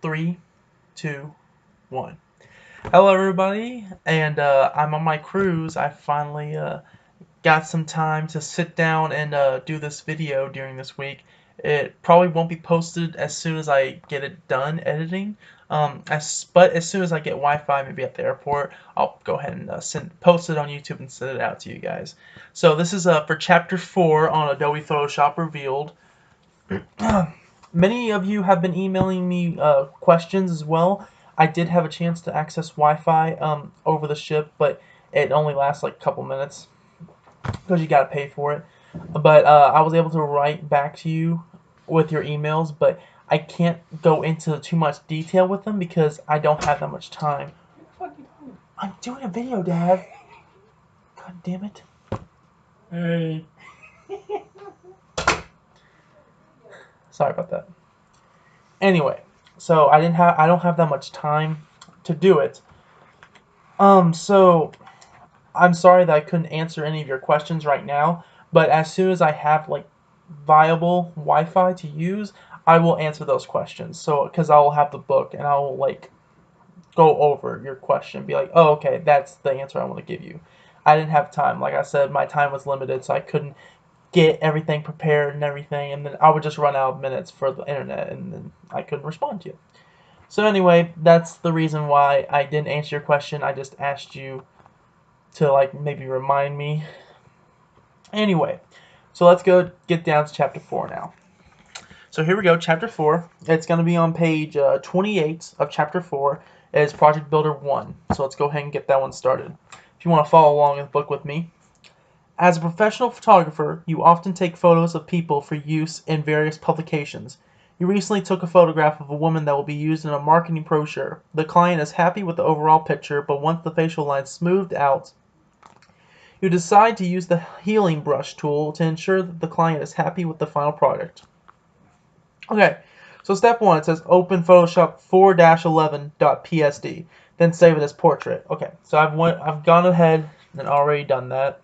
3, 2, 1. Hello, everybody, and I'm on my cruise. I finally got some time to sit down and do this video during this week. It probably won't be posted as soon as I get it done editing. But as soon as I get Wi-Fi, maybe at the airport, I'll go ahead and post it on YouTube and send it out to you guys. So this is for Chapter 4 on Adobe Photoshop Revealed. Many of you have been emailing me questions as well. I did have a chance to access Wi-Fi over the ship, but it only lasts like a couple minutes because you gotta pay for it. But I was able to write back to you with your emails, but I can't go into too much detail with them because I don't have that much time. I'm doing a video, Dad. God damn it. Hey. Sorry about that. Anyway, so I don't have that much time to do it. So I'm sorry that I couldn't answer any of your questions right now, but as soon as I have like viable Wi-Fi to use, I will answer those questions. So because I will have the book and I will like go over your question, be like, oh, okay, that's the answer I want to give you. I didn't have time. Like I said, my time was limited, so I couldn't get everything prepared and everything, and then I would just run out of minutes for the internet, and then I couldn't respond to you. So anyway, that's the reason why I didn't answer your question. I just asked you to like maybe remind me. Anyway, so let's go get down to chapter 4 now. So here we go, chapter 4. It's going to be on page 28 of chapter 4. It's Project Builder 1. So let's go ahead and get that one started. If you want to follow along in the book with me. As a professional photographer, you often take photos of people for use in various publications. You recently took a photograph of a woman that will be used in a marketing brochure. The client is happy with the overall picture, but wants the facial lines smoothed out. You decide to use the healing brush tool to ensure that the client is happy with the final product. Okay, so step 1, it says open Photoshop 4-11.psd, then save it as portrait. Okay, so I've gone ahead and already done that.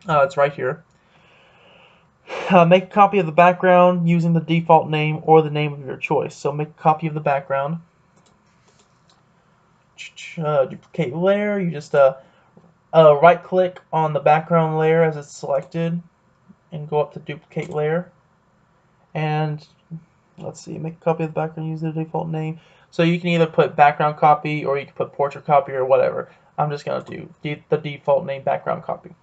It's right here. Make a copy of the background using the default name or the name of your choice. So make a copy of the background. Duplicate layer. You just right click on the background layer as it's selected and go up to duplicate layer. And let's see, make a copy of the background using the default name. So you can either put background copy or you can put portrait copy or whatever. I'm just going to do the default name background copy.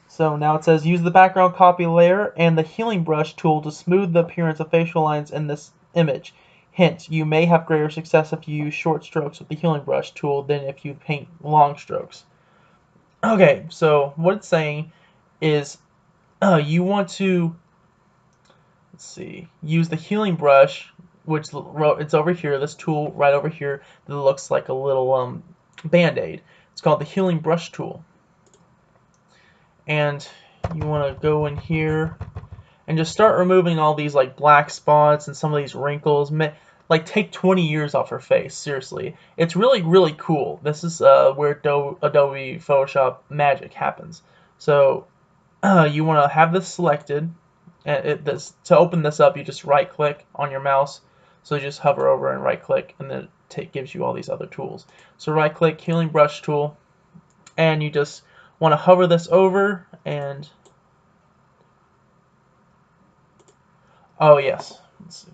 So now it says use the background copy layer and the healing brush tool to smooth the appearance of facial lines in this image. Hint, you may have greater success if you use short strokes with the healing brush tool than if you paint long strokes. Okay, so what it's saying is you want to, let's see, use the healing brush, which it's over here, this tool right over here that looks like a little band-aid. It's called the healing brush tool. And you want to go in here and just start removing all these like black spots and some of these wrinkles. Like take 20 years off her face, seriously. It's really cool. This is where Adobe Photoshop magic happens. So you want to have this selected, and to open this up you just right click on your mouse. So you just hover over and right click, and then it gives you all these other tools. So right click, healing brush tool, and you just want to hover this over and oh yes, let's see.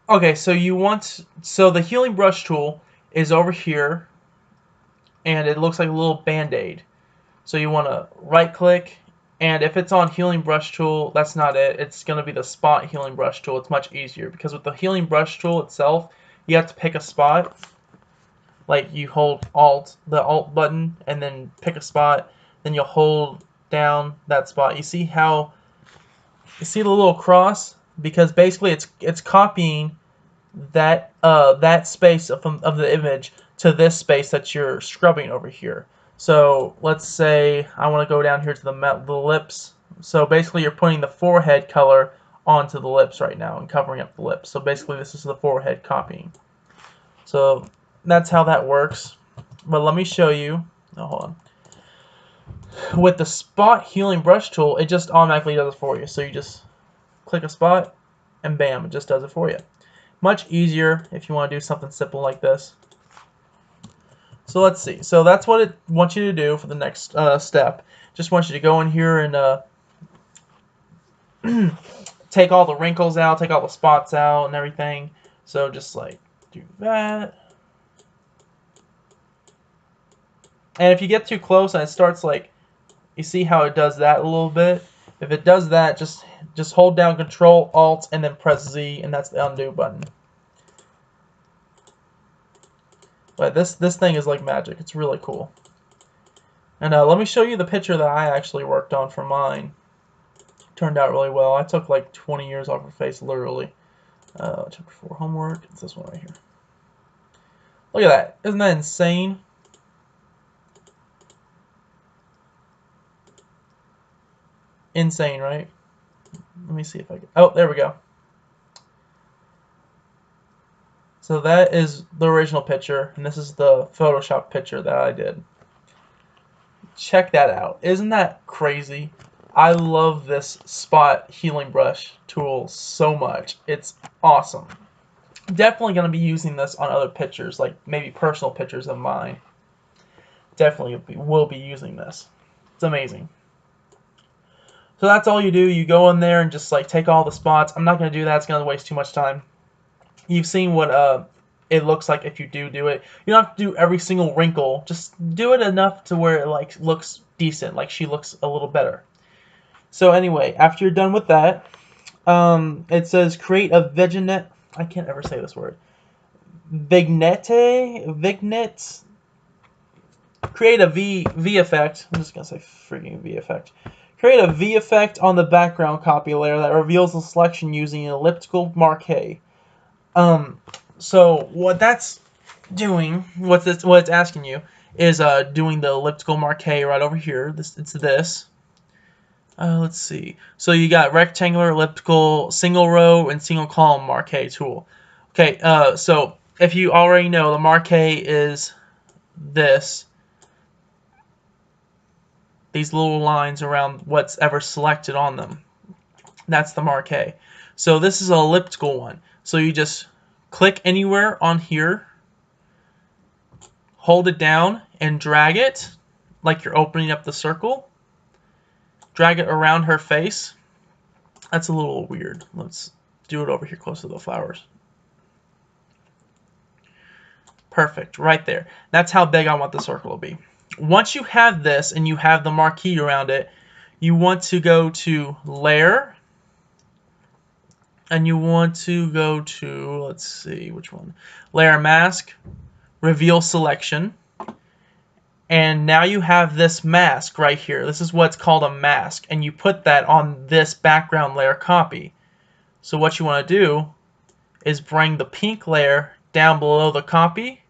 Okay, so the healing brush tool is over here, and it looks like a little band-aid. So you want to right click, and if it's on healing brush tool, that's not it. It's going to be the spot healing brush tool. It's much easier because with the healing brush tool itself, you have to pick a spot. Like you hold the alt button, and then pick a spot. Then you'll hold down that spot. You see the little cross? Because basically it's copying that space of the image to this space that you're scrubbing over here. So let's say I want to go down here to the lips. So basically you're putting the forehead color onto the lips right now and covering up the lips. So basically this is the forehead copying. So that's how that works. But let me show you. Oh, hold on. With the spot healing brush tool, it just automatically does it for you. So you just click a spot and bam, it just does it for you. Much easier if you want to do something simple like this. So let's see. So that's what it wants you to do for the next step. Just wants you to go in here and take all the wrinkles out, take all the spots out and everything. So just like do that. And if you get too close and it starts like, you see how it does that a little bit? If it does that, just hold down Control, Alt, and then press Z, and that's the undo button. But this thing is like magic. It's really cool. And let me show you the picture that I actually worked on for mine. Turned out really well. I took like 20 years off her face, literally. Ch4 homework. It's this one right here. Look at that. Isn't that insane? Insane, right? Let me see if I can. Oh, there we go. So that is the original picture, and this is the Photoshop picture that I did. Check that out. Isn't that crazy? I love this spot healing brush tool so much. It's awesome. Definitely going to be using this on other pictures, like maybe personal pictures of mine. Definitely will be using this. It's amazing. So that's all you do. You go in there and just like take all the spots. I'm not going to do that. It's going to waste too much time. You've seen what it looks like if you do it. You don't have to do every single wrinkle. Just do it enough to where it like looks decent, like she looks a little better. So anyway, after you're done with that, it says create a vignette. I can't ever say this word. Vignette. Create a V effect. I'm just gonna say freaking V effect. Create a V effect on the background copy layer that reveals the selection using an elliptical marquee. So what that's doing, what it's asking you is doing the elliptical marquee right over here. It's this. Let's see. So you got rectangular, elliptical, single row, and single column marquee tool. Okay. So if you already know, the marquee is this. These little lines around what's ever selected on them. That's the marquee. So this is an elliptical one. So you just click anywhere on here, hold it down, and drag it like you're opening up the circle. Drag it around her face. That's a little weird. Let's do it over here close to the flowers. Perfect, right there. That's how big I want the circle to be. Once you have this and you have the marquee around it, you want to go to Layer, and you want to go to, let's see, which one? Layer Mask, Reveal Selection. And now you have this mask right here. This is what's called a mask, and you put that on this background layer copy. So what you want to do is bring the pink layer down below the copy,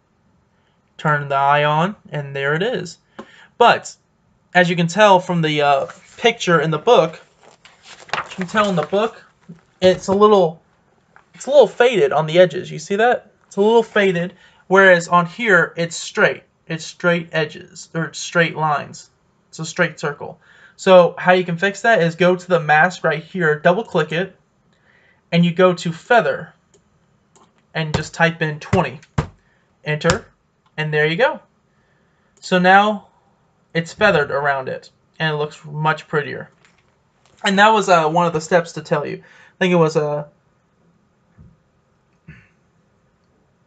turn the eye on, and there it is. But as you can tell from the picture in the book, you can tell in the book it's a little faded on the edges. You see that? It's a little faded, whereas on here it's straight. It's straight edges, or straight lines. It's a straight circle. So how you can fix that is go to the mask right here, double click it, and you go to feather and just type in 20. Enter, and there you go. So now it's feathered around it, and it looks much prettier. And that was one of the steps to tell you. I think it was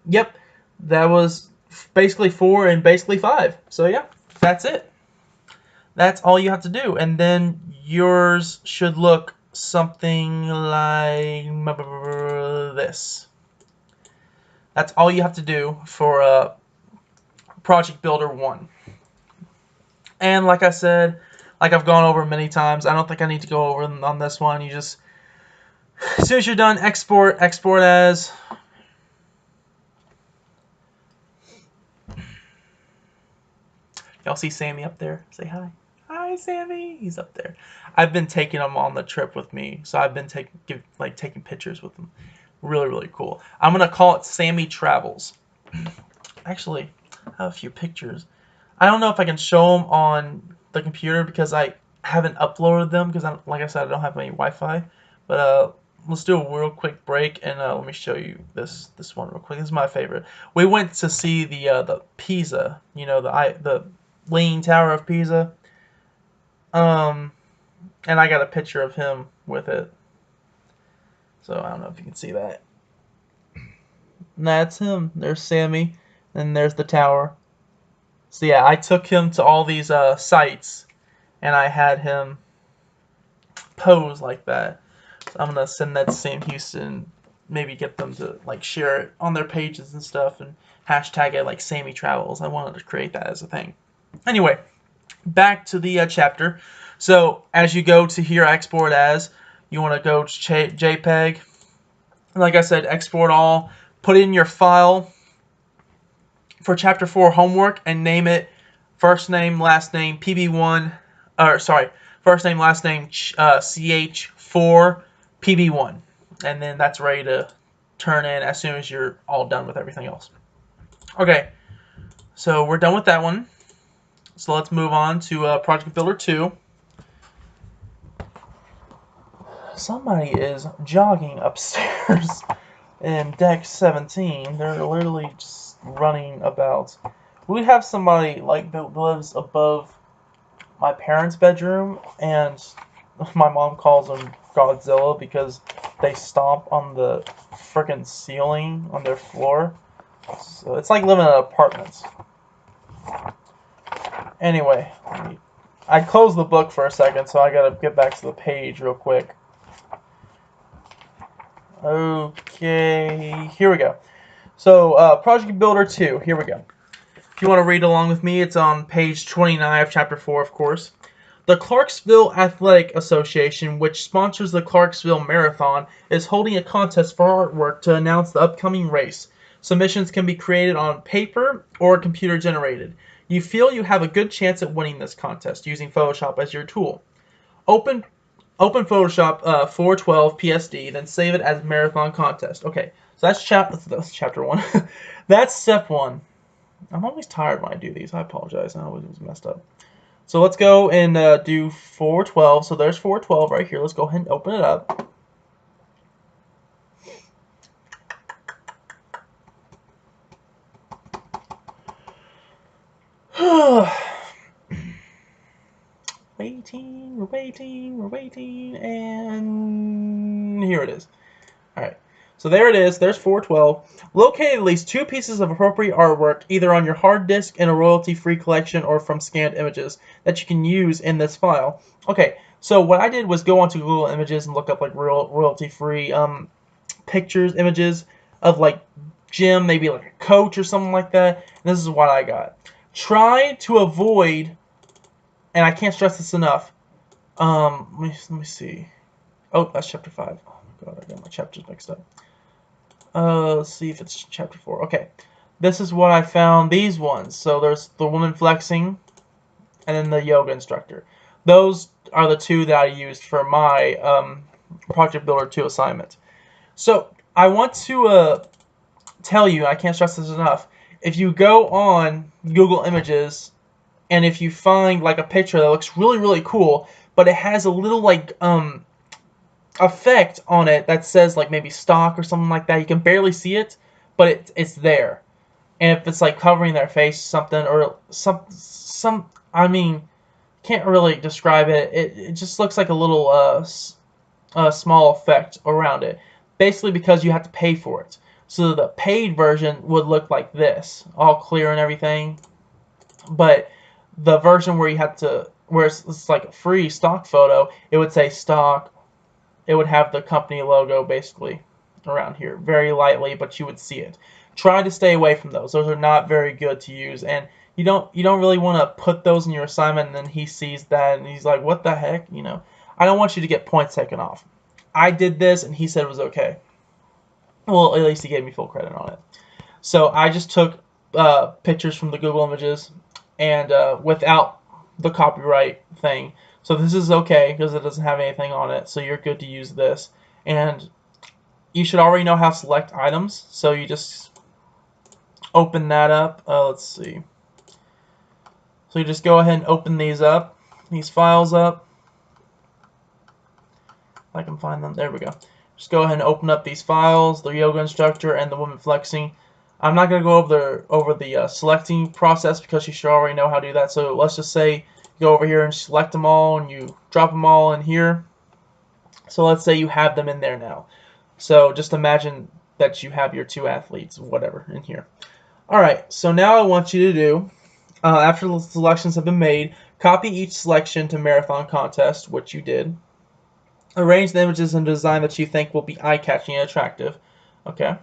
yep, that was basically 4 and basically 5. So yeah, that's it. That's all you have to do, and then yours should look something like this. That's all you have to do for Project Builder 1. And like I said, like I've gone over many times, I don't think I need to go over on this one. You just, as soon as you're done, export as, Y'all see Sammy up there? Say hi. Hi, Sammy. He's up there. I've been taking him on the trip with me, so I've been taking pictures with him. Really, really cool. I'm gonna call it Sammy Travels. Actually, I have a few pictures. I don't know if I can show them on the computer because I haven't uploaded them because, like I said, I don't have any Wi-Fi. But let's do a real quick break and let me show you this one real quick. This is my favorite. We went to see the Pisa, the Leaning Tower of Pisa. Um, and I got a picture of him with it. So I don't know if you can see that. And that's him. There's Sammy, and there's the tower. So yeah, I took him to all these sites, and I had him pose like that. So I'm gonna send that to Sam Houston, maybe get them to like share it on their pages and stuff, and hashtag it like Sammy Travels. I wanted to create that as a thing. Anyway, back to the chapter. So as you go to here, export as, you want to go to JPEG. Like I said, export all. Put in your file for chapter 4 homework and name it first name, last name, PB1, or sorry, first name, last name, CH4, PB1. And then that's ready to turn in as soon as you're all done with everything else. Okay, so we're done with that one. So let's move on to Project Builder 2. Somebody is jogging upstairs in deck 17. They're literally just running about. We have somebody like that lives above my parents' bedroom, and my mom calls them Godzilla because they stomp on the freaking ceiling on their floor. So it's like living in apartments. Anyway, I closed the book for a second, so I gotta get back to the page real quick. Okay, here we go. So, Project Builder 2, here we go. If you want to read along with me, it's on page 29 of chapter 4, of course. The Clarksville Athletic Association, which sponsors the Clarksville Marathon, is holding a contest for artwork to announce the upcoming race. Submissions can be created on paper or computer generated. You feel you have a good chance at winning this contest using Photoshop as your tool. Open Photoshop 412 PSD, then save it as Marathon Contest. Okay, so that's chapter 1. That's step 1. I'm always tired when I do these. I apologize. I always was messed up. So let's go and do 412. So there's 412 right here. Let's go ahead and open it up. We're waiting, and here it is. Alright, so there it is. There's 412. Locate at least 2 pieces of appropriate artwork, either on your hard disk in a royalty-free collection or from scanned images, that you can use in this file. Okay, so what I did was go onto Google Images and look up like royalty-free pictures, images of like Jim, maybe like a coach or something like that. And this is what I got. Try to avoid, and I can't stress this enough. Let me see. Oh, that's chapter 5. Oh my god, I got my chapters mixed up. Let's see if it's chapter 4. Okay. This is what I found. These ones. So there's the woman flexing, and then the yoga instructor. Those are the 2 that I used for my Project Builder 2 assignment. So I want to tell you, I can't stress this enough, if you go on Google Images, and if you find like a picture that looks really, really cool, but it has a little like effect on it that says like maybe stock or something like that, you can barely see it, but it's there. And if it's like covering their face something or some I mean, can't really describe it. It just looks like a little small effect around it, basically because you have to pay for it. So the paid version would look like this, all clear and everything, but the version where you have to, where it's like a free stock photo, it would say stock. It would have the company logo basically around here, very lightly, but you would see it. Try to stay away from those. Those are not very good to use, and you don't really want to put those in your assignment, and then he sees that and he's like, "What the heck?" You know, I don't want you to get points taken off. I did this, and he said it was okay. Well, at least he gave me full credit on it. So I just took pictures from the Google Images, and without the copyright thing. So this is okay because it doesn't have anything on it. So you're good to use this. And you should already know how to select items. So you just open that up. Let's see. So you just go ahead and open these up, these files up. If I can find them. There we go. Just go ahead and open up these files, the yoga instructor and the woman flexing. I'm not going to go over the selecting process because you should already know how to do that. So let's just say you go over here and select them all and you drop them all in here. So let's say you have them in there now. So just imagine that you have your two athletes, whatever, in here. Alright, so now I want you to do, after the selections have been made, copy each selection to Marathon Contest, which you did. Arrange the images in a design that you think will be eye-catching and attractive. Okay.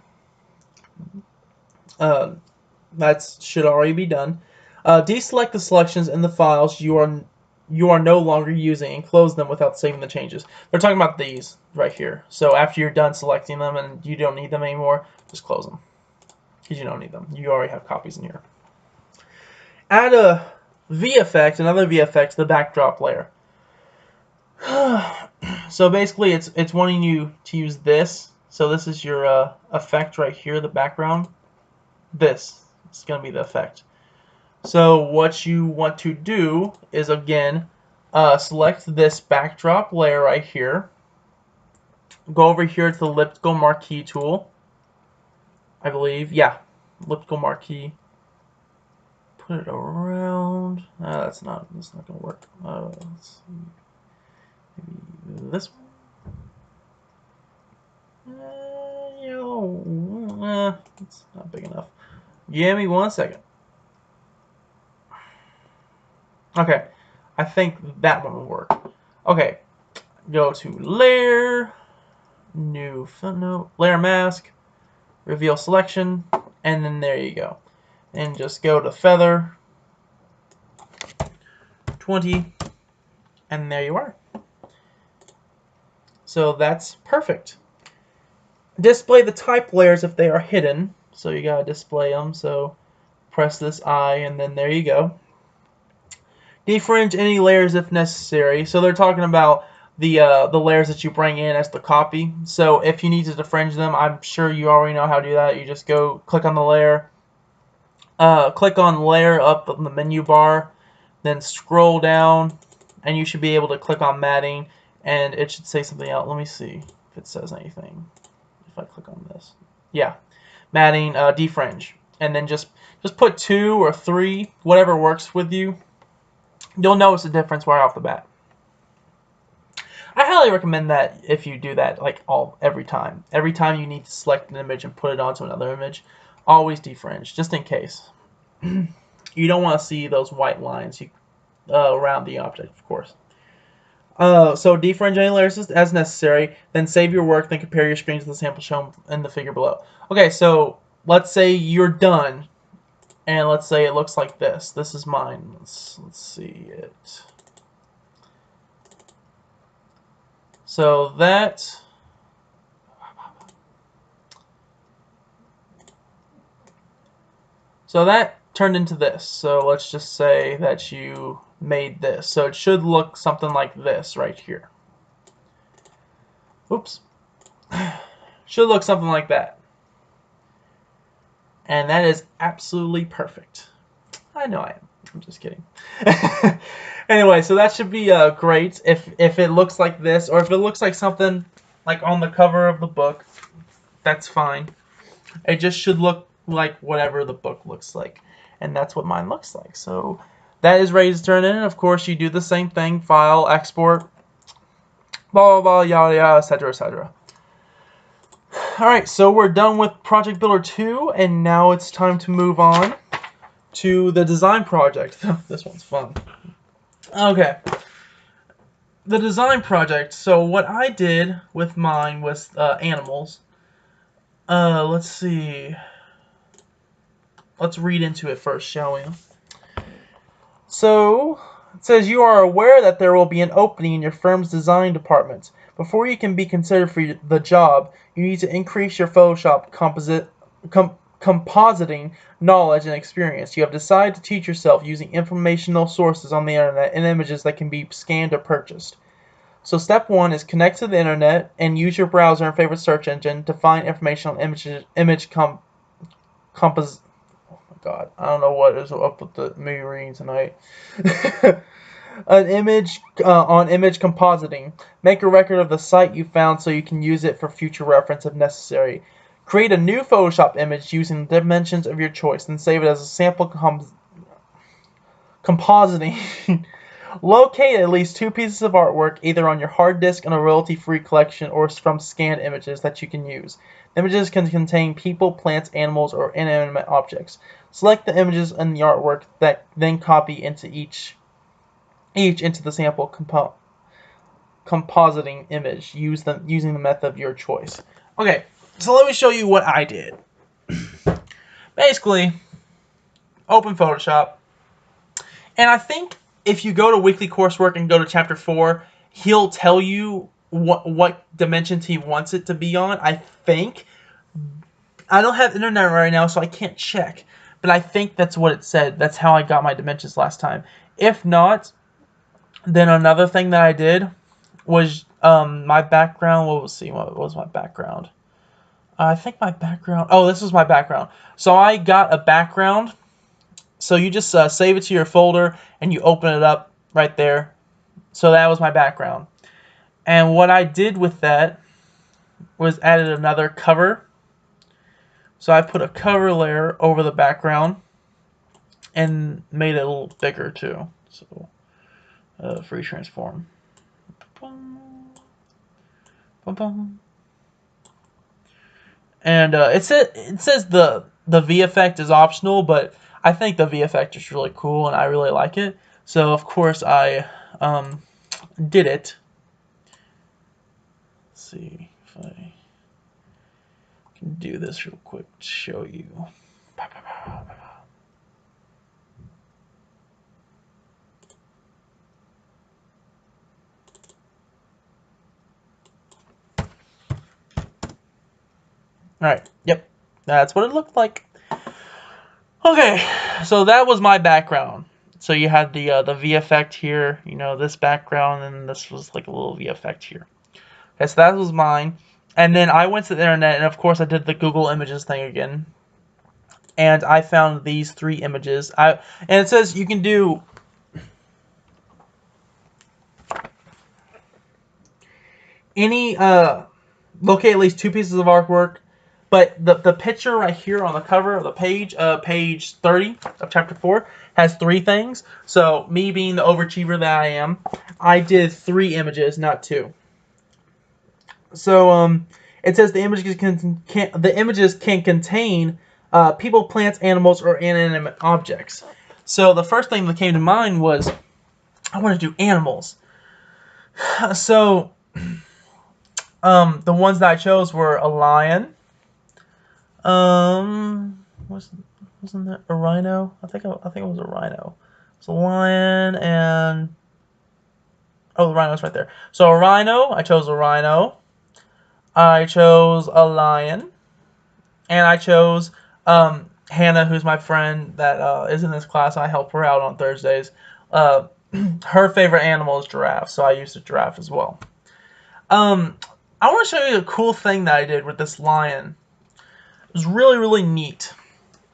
That should already be done. Deselect the selections in the files you are no longer using and close them without saving the changes. They're talking about these right here. So after you're done selecting them and you don't need them anymore, just close them because you don't need them. You already have copies in here. Add a VFX, another VFX, the backdrop layer. So basically, it's wanting you to use this. So this is your effect right here, the background. This is going to be the effect. So what you want to do is, again, select this backdrop layer right here. Go over here to the elliptical marquee tool. I believe, yeah, elliptical marquee. Put it around. That's not going to work. Let's see. Maybe this one. It's not big enough. Give me 1 second. Okay, I think that one will work. Okay, go to layer, new footnote, layer mask, reveal selection, and then there you go. And just go to feather 20, and there you are. So that's perfect. Display the type layers if they are hidden. So you gotta display them. So press this I, and then there you go. Defringe any layers if necessary. So they're talking about the layers that you bring in as the copy. So if you need to defringe them, I'm sure you already know how to do that. You just go click on the layer, click on layer up in the menu bar, then scroll down, and you should be able to click on matting, and it should say something else. Let me see if it says anything. If I click on this, yeah, matting, defringe, and then just put 2 or 3, whatever works with you. You'll notice the difference right off the bat. I highly recommend that if you do that every time. Every time you need to select an image and put it onto another image, always defringe, just in case. You don't want to see those white lines around the object, of course. So defringe any layers as necessary, then save your work, then compare your screen to the sample shown in the figure below. Okay, so let's say you're done, and let's say it looks like this. This is mine. Let's see it. So that turned into this. So let's just say that you made this. So it should look something like this right here. Oops. Should look something like that. And that is absolutely perfect. I know I am. I'm just kidding. Anyway, so that should be great if it looks like this, or if it looks like something like on the cover of the book, that's fine. It just should look like whatever the book looks like. And that's what mine looks like. So that is ready to turn in. Of course, you do the same thing. File, export, blah, blah, blah, yada, yada, etc., etc. Alright, so we're done with Project Builder 2, and now it's time to move on to the design project. This one's fun. Okay. The design project. So what I did with mine was animals. Let's see. Let's read into it first, shall we? So, it says you are aware that there will be an opening in your firm's design department. Before you can be considered for the job, you need to increase your Photoshop compositing knowledge and experience. You have decided to teach yourself using informational sources on the internet and images that can be scanned or purchased. So step 1 is connect to the internet and use your browser and favorite search engine to find information on image compos. Oh my god, I don't know what is up with me reading tonight. An image on image compositing. Make a record of the site you found so you can use it for future reference if necessary. Create a new Photoshop image using the dimensions of your choice and save it as a sample compositing. Locate at least 2 pieces of artwork either on your hard disk in a royalty-free collection or from scanned images that you can use. Images can contain people, plants, animals, or inanimate objects. Select the images in the artwork that then copy into each into the sample compositing image using the method of your choice. Okay, so let me show you what I did. Basically, open Photoshop, and I think if you go to weekly coursework and go to chapter 4, he'll tell you what dimensions he wants it to be on. I think. I don't have internet right now, so I can't check, but I think that's what it said. That's how I got my dimensions last time. If not, then another thing that I did was my background. What was my background? I think my background. Oh, this was my background. So I got a background. So you just save it to your folder and you open it up right there. So that was my background. And what I did with that was added another cover. So I put a cover layer over the background and made it a little bigger too. So free transform. And it says the V effect is optional, but I think the V effect is really cool and I really like it. So of course I did it. Let's see if I can do this real quick to show you. Alright, yep. That's what it looked like. Okay, so that was my background. So you had the V effect here, you know, this background, and this was like a little V effect here. Okay, so that was mine. And then I went to the internet, and of course I did the Google Images thing again. And I found these 3 images. And it says you can do any locate at least 2 pieces of artwork, but the picture right here on the cover of the page, page 30 of chapter 4, has 3 things. So me being the overachiever that I am, I did 3 images, not 2. So it says the images can contain people, plants, animals, or inanimate objects. So the first thing that came to mind was I want to do animals. So the ones that I chose were a lion. Wasn't that a rhino? I think it was a rhino. It's a lion and oh, the rhino's right there. So a rhino. I chose a rhino. I chose a lion, and I chose Hannah, who's my friend that is in this class. I help her out on Thursdays. Her favorite animal is giraffe, so I used a giraffe as well. I want to show you a cool thing that I did with this lion. It was really, really neat.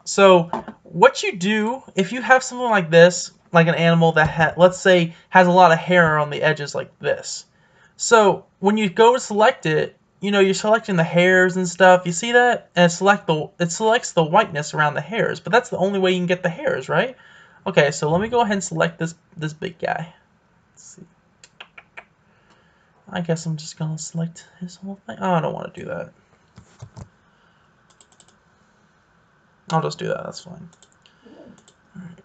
So what you do, if you have something like this, like an animal that, let's say, has a lot of hair on the edges like this. So when you go to select it, you know, you're selecting the hairs and stuff. You see that? And it selects the whiteness around the hairs, but that's the only way you can get the hairs, right? Okay, so let me go ahead and select this big guy. Let's see. I guess I'm just gonna select his whole thing. Oh, I don't want to do that. I'll just do that. That's fine. Alright.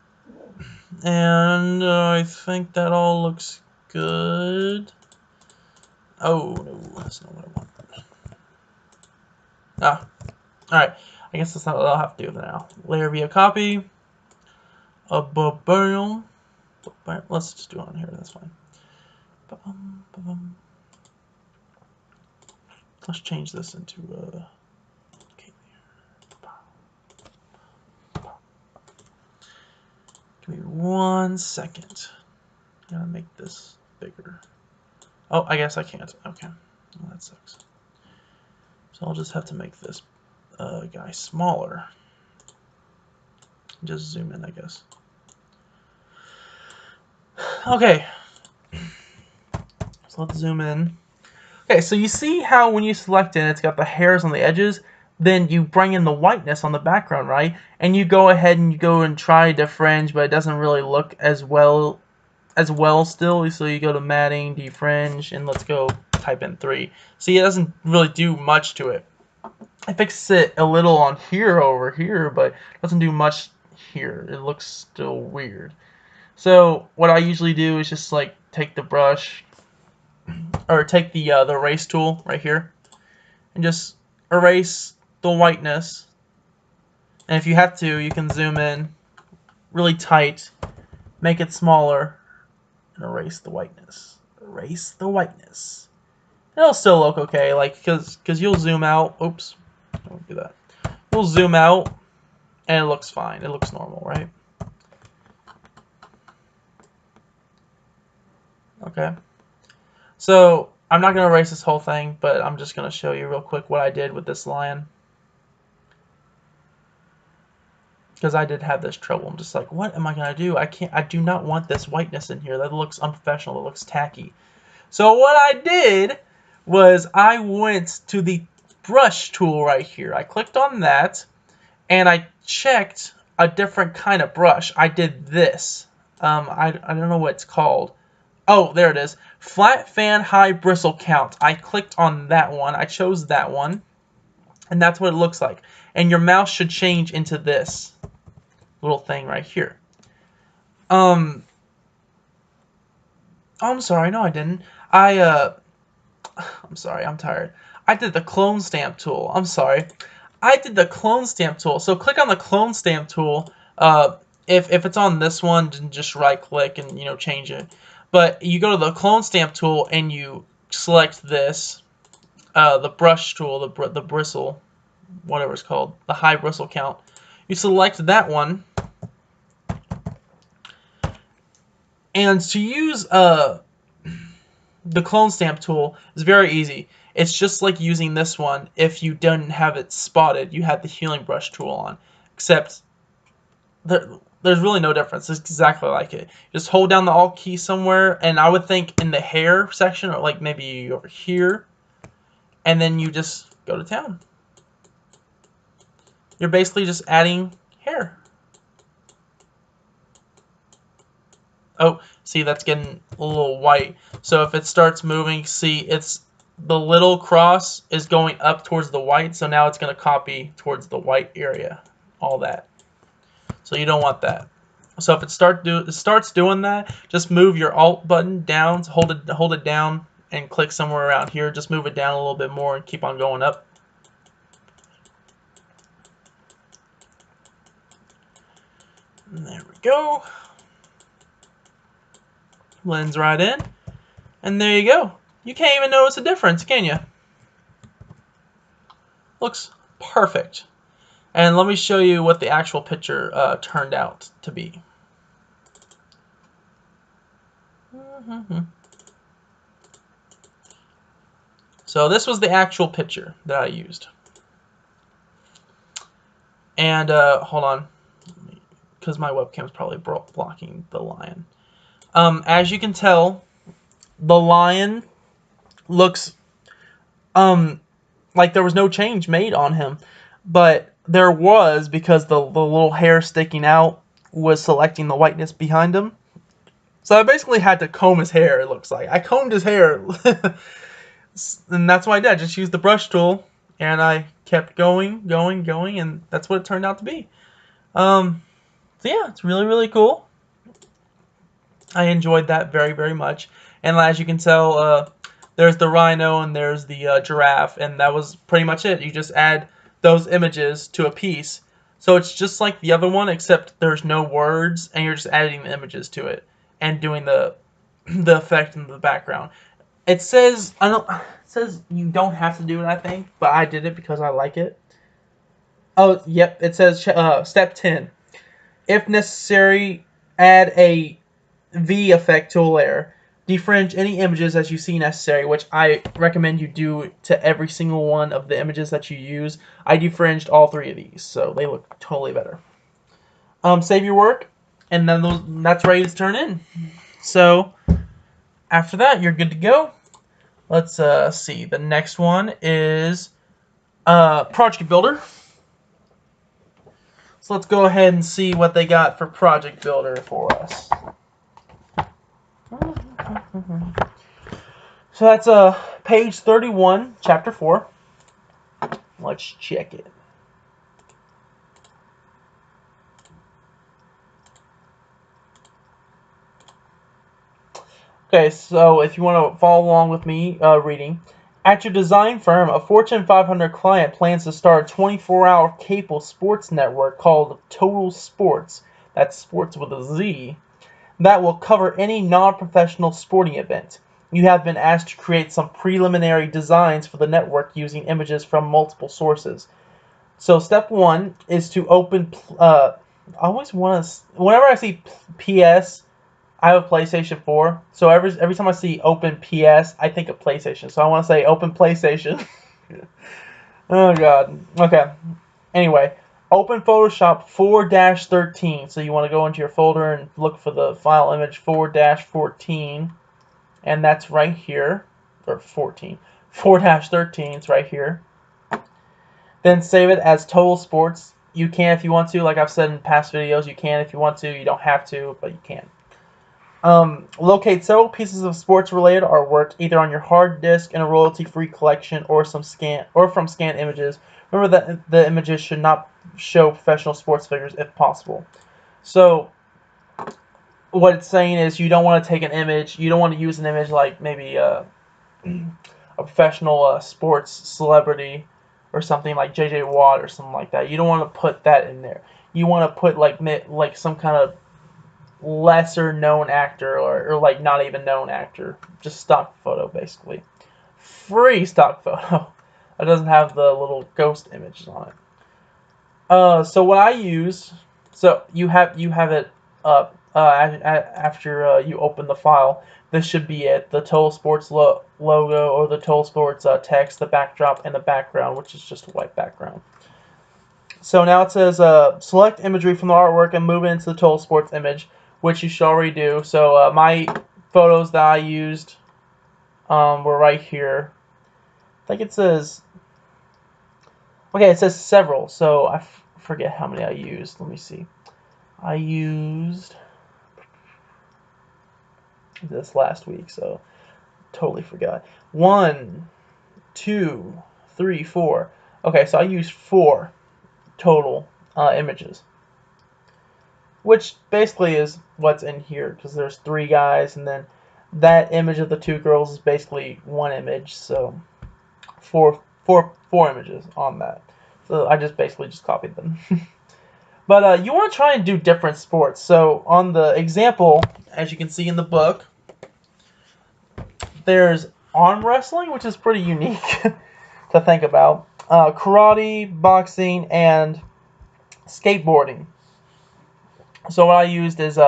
And I think that all looks good. Oh, no, that's not what I want. Ah, alright. I guess that's not what I'll have to do now. Layer via copy. Boom. Let's just do it on here. That's fine. Let's change this into okay. Give me 1 second. Gotta make this bigger. Oh, I guess I can't. Okay. Well, that sucks. So I'll just have to make this guy smaller. Just zoom in, I guess. Okay. So let's zoom in. Okay, so you see how when you select it, it's got the hairs on the edges. Then you bring in the whiteness on the background, right? And you go ahead and you go and try to fringe, but it doesn't really look as well still. So you go to matting, defringe, and let's go type in 3. See, it doesn't really do much to it. I fixed it a little on here over here, but it doesn't do much here. It looks still weird. So what I usually do is just like take the brush or take the erase tool right here and just erase the whiteness. And if you have to, you can zoom in really tight, make it smaller, and erase the whiteness. Erase the whiteness. It'll still look okay, like because you'll zoom out. Oops, don't do that. You'll zoom out, and it looks fine. It looks normal, right? Okay. So I'm not gonna erase this whole thing, but I'm just gonna show you real quick what I did with this lion. Because I did have this trouble. I'm just like, what am I gonna do? I do not want this whiteness in here. That looks unprofessional. It looks tacky. So what I did was I went to the brush tool right here. I clicked on that and I checked a different kind of brush. I did this. I don't know what it's called. Oh, there it is. Flat fan high bristle count. I clicked on that one. I chose that one. And that's what it looks like. And your mouse should change into this little thing right here. Oh, I'm sorry. No, I didn't. I'm sorry. I'm tired. I did the clone stamp tool. I'm sorry. I did the clone stamp tool. So click on the clone stamp tool. If it's on this one, just right click and change it. But you go to the clone stamp tool and you select this, the brush tool, the bristle, whatever it's called, the high bristle count. You select that one. And to use the clone stamp tool is very easy. It's just like using this one if you didn't have it spotted. You had the healing brush tool on. Except there's really no difference. It's exactly like it. Just hold down the Alt key somewhere, and I would think in the hair section, or like maybe over here, and then you just go to town. You're basically just adding hair. Oh, see, that's getting a little white. So if it starts moving, see, it's the little cross is going up towards the white, so now it's going to copy towards the white area, all that. So you don't want that. So if it starts doing that, just move your Alt button down, hold it down, and click somewhere around here. Just move it down a little bit more and keep on going up. And there we go. Blends right in, and there you go. You can't even notice a difference, can you? Looks perfect. And let me show you what the actual picture turned out to be. So this was the actual picture that I used. And hold on, because my webcam is probably blocking the lion. As you can tell, the lion looks like there was no change made on him, but there was, because the little hair sticking out was selecting the whiteness behind him. So I basically had to comb his hair, it looks like. I combed his hair. And that's what I did. I just used the brush tool, and I kept going, and that's what it turned out to be. So yeah, it's really, really cool. I enjoyed that very, very much. And as you can tell, there's the rhino and there's the giraffe, and that was pretty much it. You just add those images to a piece. So it's just like the other one, except there's no words, and you're just adding the images to it and doing the effect in the background. It says it says you don't have to do it, I think, but I did it because I like it. Oh, yep, it says step 10. If necessary, add a V effect to a layer. Defringe any images as you see necessary, which I recommend you do to every single one of the images that you use. I defringed all 3 of these, so they look totally better. Save your work, and then that's ready to turn in. So after that, you're good to go. Let's see. The next one is Project Builder. So let's go ahead and see what they got for Project Builder for us. So that's page 31, chapter 4. Let's check it. Okay, so if you want to follow along with me reading, at your design firm, a Fortune 500 client plans to start a 24-hour cable sports network called Total Sports. That's sports with a Z. That will cover any non-professional sporting event. You have been asked to create some preliminary designs for the network using images from multiple sources. So step 1 is to open. I always want to. Whenever I see PS, I have a PlayStation 4. So every time I see open PS, I think of PlayStation. So I want to say open PlayStation. Oh god. Okay. Anyway, open Photoshop 4-13. So you want to go into your folder and look for the file image 4-14. And that's right here. Or 14. 4-13 is right here. Then save it as Total Sports. You can if you want to. Like I've said in past videos, you can if you want to. You don't have to, but you can. Locate several pieces of sports-related artwork, either on your hard disk in a royalty-free collection or from scanned images. Remember that the images should not show professional sports figures if possible. So what it's saying is you don't want to take an image, you don't want to use an image like maybe a professional sports celebrity or something like J.J. Watt or something like that. You don't want to put that in there. You want to put like some kind of lesser known actor or like not even known actor. Just stock photo basically. Free stock photo. That doesn't have the little ghost images on it. So what I use, so you have it up after you open the file. This should be it. The Total Sports logo or the Total Sports text, the backdrop, and the background, which is just a white background. So now it says select imagery from the artwork and move it into the Total Sports image, which you should already do. So my photos that I used were right here. I think it says, okay, it says several, so I forget how many I used. Let me see. I used this last week, so totally forgot. 1, 2, 3, 4. Okay, so I used 4 total images, which basically is what's in here because there's 3 guys, and then that image of the 2 girls is basically 1 image, so four images on that. So I just basically just copied them. But you want to try and do different sports. So on the example, as you can see in the book, there's arm wrestling, which is pretty unique to think about. Karate, boxing, and skateboarding. So what I used is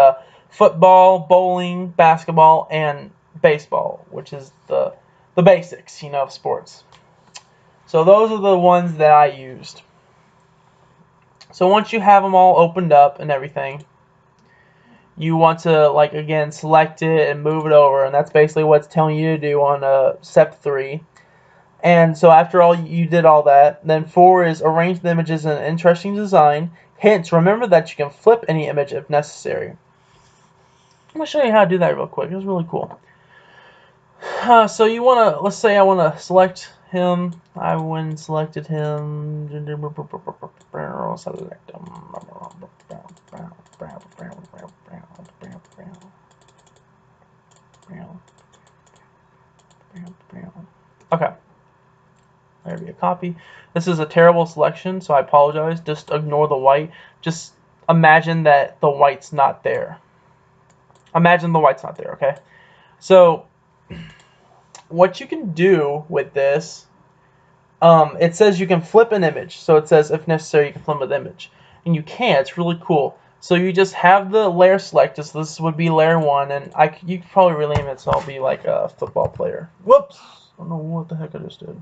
football, bowling, basketball, and baseball, which is the basics, of sports. So those are the ones that I used. So once you have them all opened up and everything, you want to, like, again, select it and move it over, and that's basically what it's telling you to do on step 3. And so after all you did all that, then 4 is arrange the images in an interesting design. Hint, remember that you can flip any image if necessary. I'm going to show you how to do that real quick. It was really cool. So you want to, let's say I want to select him. I went and selected him. Select him. Okay. There be a copy. This is a terrible selection, so I apologize. Just ignore the white. Just imagine that the white's not there. Imagine the white's not there, okay? So what you can do with this, it says you can flip an image. So it says if necessary you can flip an image, and you can. It's really cool. So you just have the layer selected. So this would be layer 1, and you could probably rename it so I'll be like a football player. Whoops! I don't know what the heck I just did.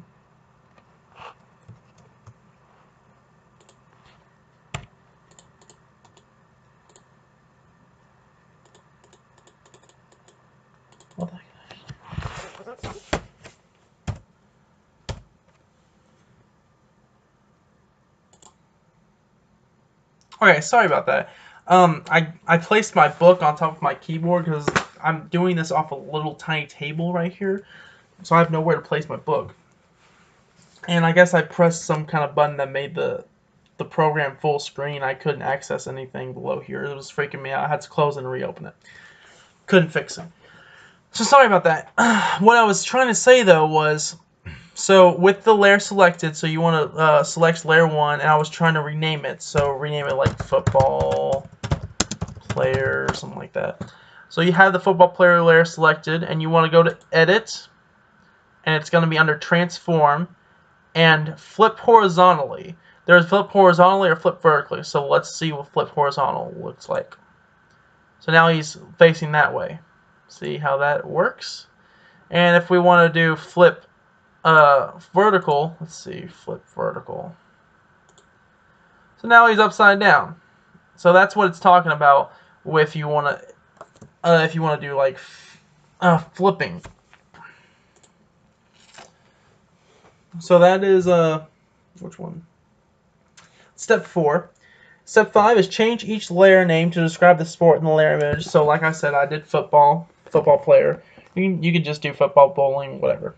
What the heck? Okay, sorry about that. I placed my book on top of my keyboard because I'm doing this off a little tiny table right here, so I have nowhere to place my book. And I guess I pressed some kind of button that made the program full screen. I couldn't access anything below here. It was freaking me out. I had to close and reopen it. Couldn't fix it. So sorry about that. What I was trying to say though was, so with the layer selected, so you want to select layer 1, and I was trying to rename it. So rename it like football player, something like that. So you have the football player layer selected, and you want to go to edit, and it's going to be under transform, and flip horizontally. There's flip horizontally or flip vertically. So let's see what flip horizontal looks like. So now he's facing that way. See how that works? And if we want to do flip vertical, let's see, flip vertical. So now he's upside down. So that's what it's talking about if you want to do like flipping. So that is which one? Step 4. Step 5 is change each layer name to describe the sport in the layer image. So like I said, I did football player. You could just do football, bowling, whatever.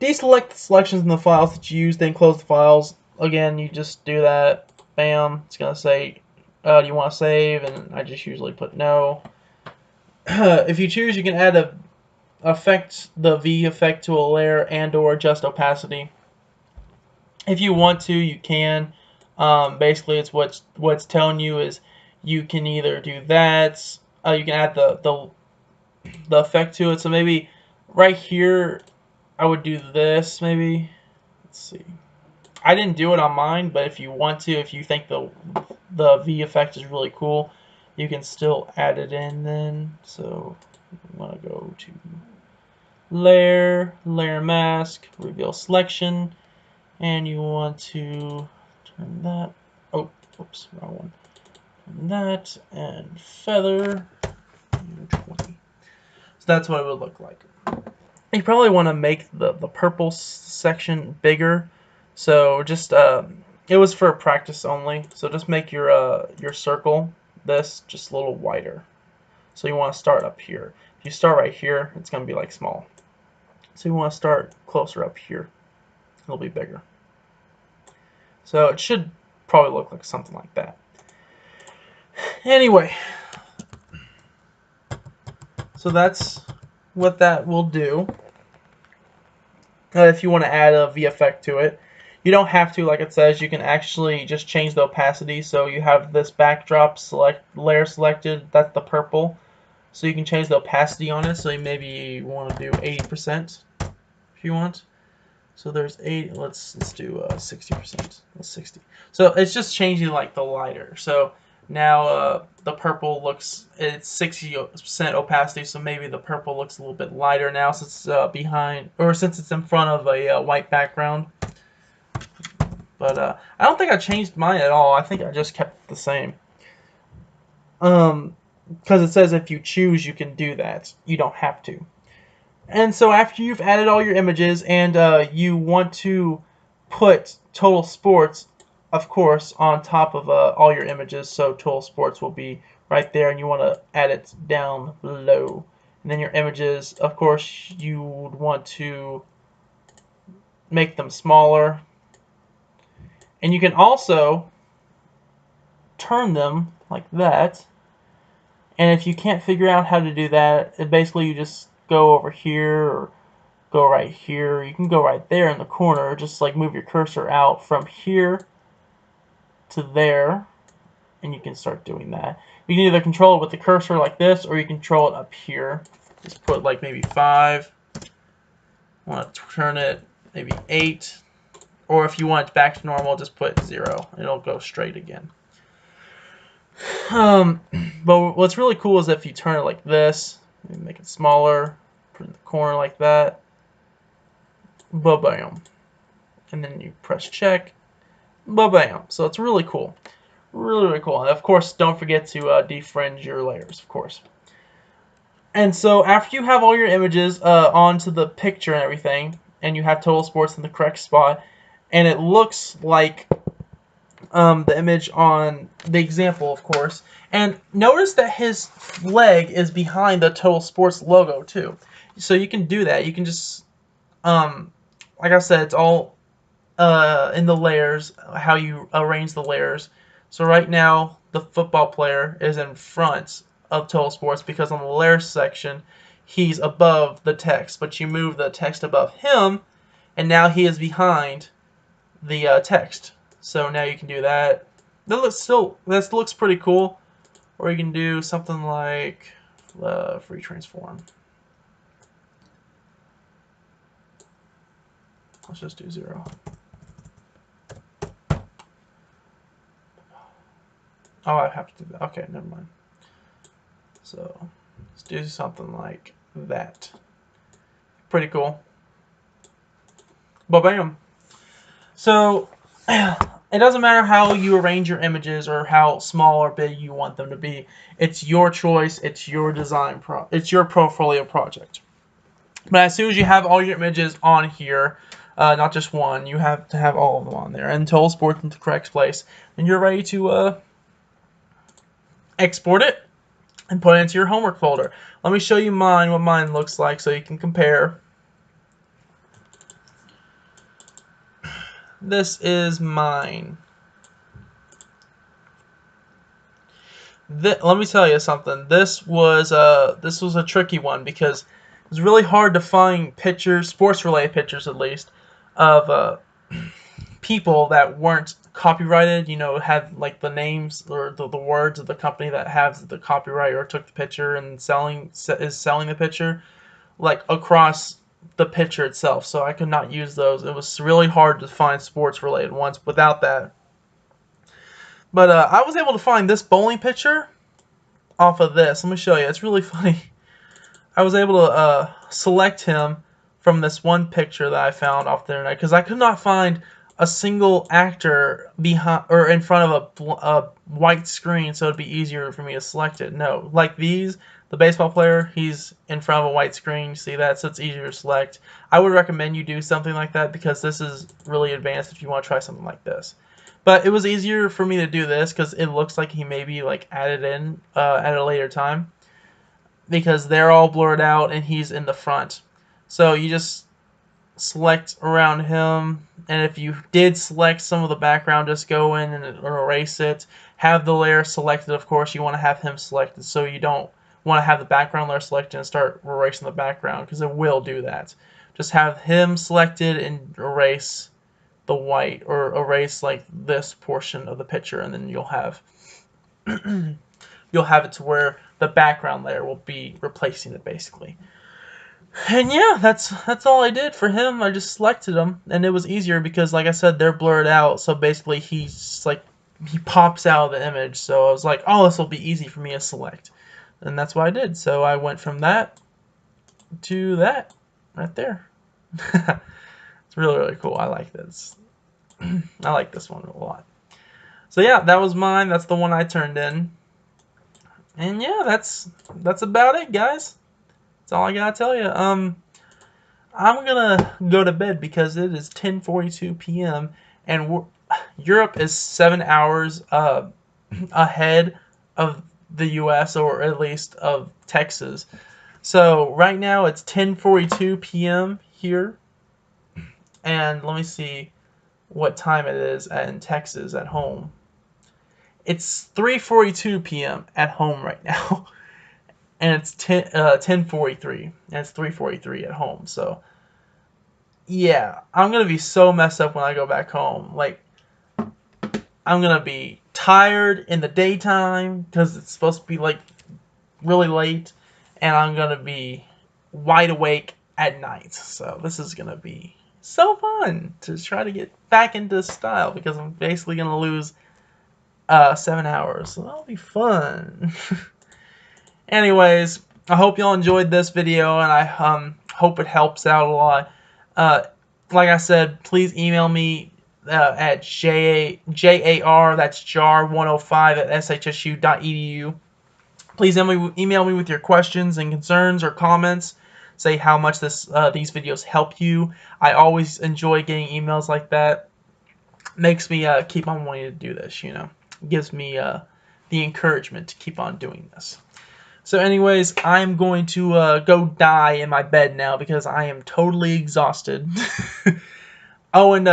Deselect the selections in the files that you use, then close the files. Again, you just do that. Bam. It's going to say, do you want to save? And I just usually put no. If you choose, you can add the V effect to a layer and or adjust opacity. If you want to, you can. Basically, it's what's telling you is you can either do that. You can add the effect to it. So maybe right here, I would do this. Maybe let's see. I didn't do it on mine, but if you want to, if you think the V effect is really cool, you can still add it in. Then so I'm gonna go to layer mask, reveal selection. And you want to turn that, oh, oops, wrong one. Turn that and feather 20. So that's what it would look like. You probably want to make the purple section bigger. So just it was for practice only. So just make your circle this just a little wider. So you want to start up here. If you start right here, it's going to be like small. So you want to start closer up here. It'll be bigger. So it should probably look like something like that. Anyway, so that's what that will do. If you want to add a V effect to it, you don't have to, like it says. You can actually just change the opacity. So you have this backdrop layer selected. That's the purple. So you can change the opacity on it. So maybe you want to do 80% if you want. So there's 8. Let's do 60%. That's 60. So it's just changing like the lighter. So now the purple looks, it's 60% opacity. So maybe the purple looks a little bit lighter now since it's behind, or since it's in front of a white background. But I don't think I changed mine at all. I think I just kept it the same. Because it says if you choose, you can do that. You don't have to. And so after you've added all your images and you want to put Total Sports, of course, on top of all your images, so Total Sports will be right there, and you want to add it down below. And then your images, of course, you would want to make them smaller. And you can also turn them like that. And if you can't figure out how to do that, basically you just go over here or go right here. You can go right there in the corner. Just like move your cursor out from here to there, and you can start doing that. You can either control it with the cursor like this, or you control it up here. Just put like maybe 5. I want to turn it maybe 8. Or if you want it back to normal, just put 0. It'll go straight again. Um, but what's really cool is if you turn it like this, make it smaller, put it in the corner like that, ba-bam. And then you press check, ba-bam. So it's really cool. Really, really cool. And of course, don't forget to defringe your layers, of course. And so after you have all your images onto the picture and everything, and you have Total Sports in the correct spot, and it looks like the image on the example, of course. And notice that his leg is behind the Total Sports logo too. So you can do that. You can just, like I said, it's all in the layers, how you arrange the layers. So right now, the football player is in front of Total Sports because on the layers section, he's above the text. But you move the text above him, and now he is behind the text. So now you can do that. This looks pretty cool. Or you can do something like free transform. Let's just do 0. Oh, I have to do that. Okay, never mind. So let's do something like that. Pretty cool. Ba-bam. So it doesn't matter how you arrange your images or how small or big you want them to be. It's your choice. It's your design it's your portfolio project. But as soon as you have all your images on here, not just one, you have to have all of them on there and Total Sports into the correct place, and you're ready to export it and put it into your homework folder. Let me show you mine, what mine looks like, so you can compare. This is mine. Let me tell you something. This was a tricky one because it was really hard to find pictures, sports-related pictures at least, of people that weren't copyrighted. You know, had like the names or the words of the company that has the copyright or took the picture and is selling the picture, like across the picture itself. So I could not use those. It was really hard to find sports-related ones without that. But I was able to find this bowling picture off of this. Let me show you. It's really funny. I was able to select him from this one picture that I found off the internet because I could not find a single actor behind or in front of a white screen, so it'd be easier for me to select it. No, like these, the baseball player, he's in front of a white screen. You see that, so it's easier to select. I would recommend you do something like that because this is really advanced if you want to try something like this. But it was easier for me to do this because it looks like he maybe like added in at a later time because they're all blurred out and he's in the front. So you just select around him, and if you did select some of the background, just go in and erase it. Have the layer selected, of course. You want to have him selected, so you don't want to have the background layer selected and start erasing the background because it will do that. Just have him selected and erase the white or erase like this portion of the picture, and then you'll have it to where the background layer will be replacing it basically. And yeah, that's all I did for him. I just selected him, and it was easier because, like I said, they're blurred out. So basically, he pops out of the image. So I was like, oh, this will be easy for me to select, and that's what I did. So I went from that to that right there. It's really, really cool. I like this. I like this one a lot. So yeah, that was mine. That's the one I turned in. And yeah, that's about it, guys. That's all I gotta tell you. I'm gonna go to bed because it is 10:42 p.m. and Europe is 7 hours ahead of the U.S. or at least of Texas. So right now it's 10:42 p.m. here, and let me see what time it is in Texas at home. It's 3:42 p.m. at home right now. And it's 10:43, and it's 3:43 at home. So yeah, I'm gonna be so messed up when I go back home. Like I'm gonna be tired in the daytime because it's supposed to be like really late, and I'm gonna be wide awake at night. So this is gonna be So fun to try to get back into style because I'm basically gonna lose 7 hours. So that'll be fun. Anyways, I hope y'all enjoyed this video, and I hope it helps out a lot. Uh, like I said, please email me at jar, that's jar105 at shsu.edu. Please email me with your questions and concerns or comments. Say how much these videos help you. I always enjoy getting emails like that. Makes me keep on wanting to do this, you know. Gives me the encouragement to keep on doing this. So anyways, I'm going to go die in my bed now because I am totally exhausted. Oh, and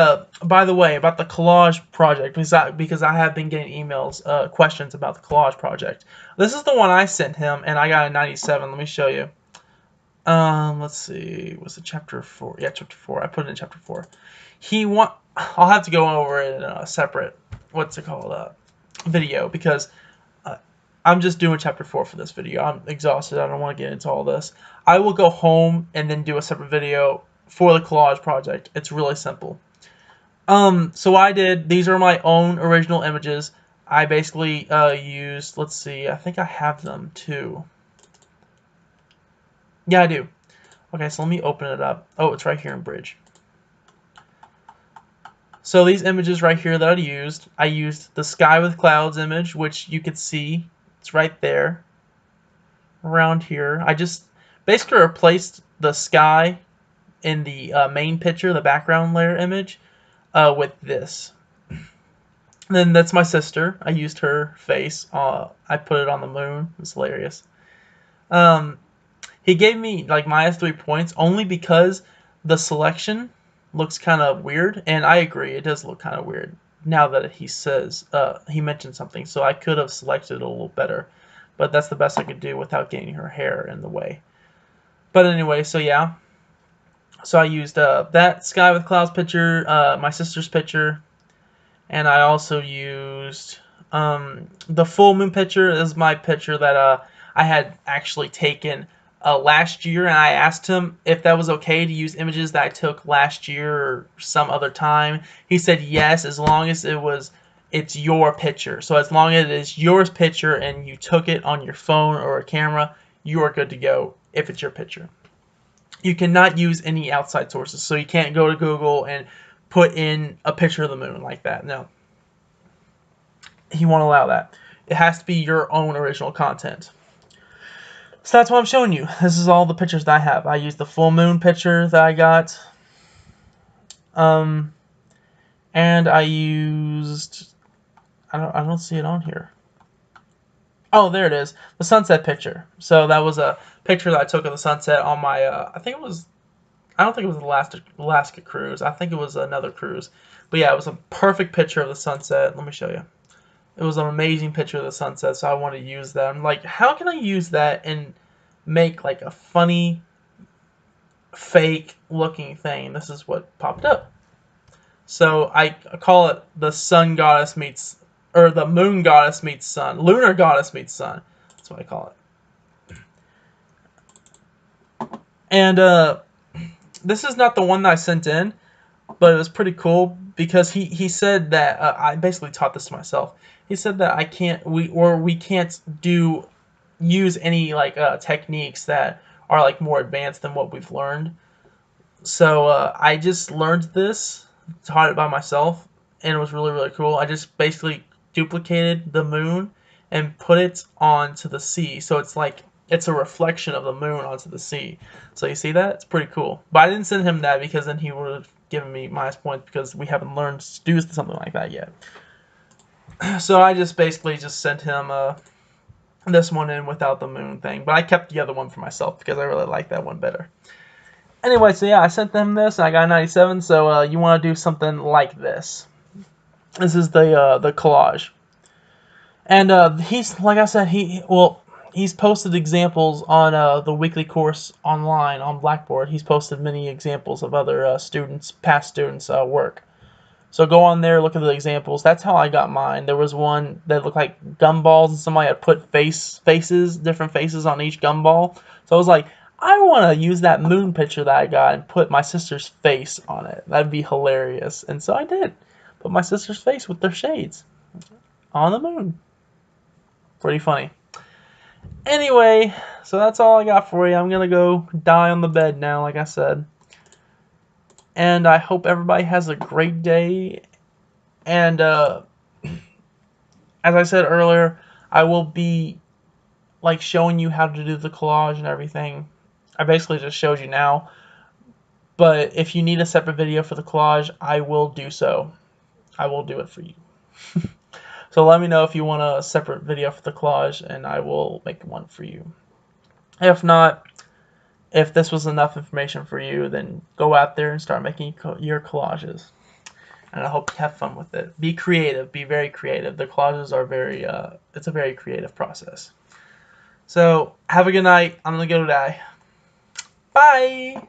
by the way, about the collage project, because I have been getting emails, questions about the collage project. This is the one I sent him, and I got a 97. Let me show you. Let's see. Was it chapter 4? Yeah, chapter 4. I put it in chapter 4. I'll have to go over it in a separate, what's it called, video, because I'm just doing chapter 4 for this video. I'm exhausted. I don't want to get into all this. I will go home and then do a separate video for the collage project. It's really simple. So I did, these are my own original images. I basically used, let's see, I think I have them too. Yeah, I do. Okay, so let me open it up. Oh, it's right here in Bridge. So these images right here that I used the sky with clouds image, which you could see. It's right there. Around here. I just basically replaced the sky in the main picture, the background layer image, with this. And then that's my sister. I used her face. I put it on the moon. It's hilarious. He gave me like -3 points only because the selection looks kind of weird, and I agree, it does look kind of weird now that he says he mentioned something. So I could have selected it a little better, but that's the best I could do without getting her hair in the way. But anyway, so yeah. So I used that sky with clouds picture, my sister's picture, and I also used the full moon picture is my picture that I had actually taken last year, and I asked him if that was okay to use images that I took last year or some other time. He said yes, as long as it's your picture. So as long as it is your picture and you took it on your phone or a camera, you are good to go if it's your picture. You cannot use any outside sources, so you can't go to Google and put in a picture of the moon like that. No. He won't allow that. It has to be your own original content. So that's what I'm showing you. This is all the pictures that I have. I used the full moon picture that I got. And I used... I don't see it on here. Oh, there it is. The sunset picture. So that was a picture that I took of the sunset on my... I don't think it was the Alaska cruise. I think it was another cruise. But yeah, it was a perfect picture of the sunset. Let me show you. It was an amazing picture of the sunset, so I wanted to use that. I'm like, how can I use that and make like a funny, fake looking thing? This is what popped up. So I call it the sun goddess meets, or the moon goddess meets sun. Lunar goddess meets sun. That's what I call it. And this is not the one that I sent in, but it was pretty cool because he said that I basically taught this to myself. He said that we can't use any like techniques that are like more advanced than what we've learned. So I just learned this, taught it by myself, and it was really cool. I just basically duplicated the moon and put it onto the sea. So it's a reflection of the moon onto the sea. So you see that? It's pretty cool. But I didn't send him that because then he would have given me -points because we haven't learned to do something like that yet. So I just basically sent him this one in without the moon thing. But I kept the other one for myself because I really like that one better. Anyway, so yeah, I sent them this and I got a 97. So you want to do something like this. This is the collage. And he's, like I said, he's posted examples on the weekly course online on Blackboard. He's posted many examples of other past students' work. So go on there, look at the examples. That's how I got mine. There was one that looked like gumballs, and somebody had put different faces on each gumball. So I was like, I want to use that moon picture that I got and put my sister's face on it. That'd be hilarious. And so I did. Put my sister's face with their shades on the moon. Pretty funny. Anyway, so that's all I got for you. I'm going to go die on the bed now, like I said. And I hope everybody has a great day. And as I said earlier, I will be like showing you how to do the collage and everything. I basically just showed you now. But if you need a separate video for the collage, I will do so. I will do it for you. So let me know if you want a separate video for the collage, and I will make one for you. If not, if this was enough information for you, then go out there and start making your collages. And I hope you have fun with it. Be creative. Be very creative. The collages are very, it's a very creative process. So have a good night. I'm going to go die. Bye!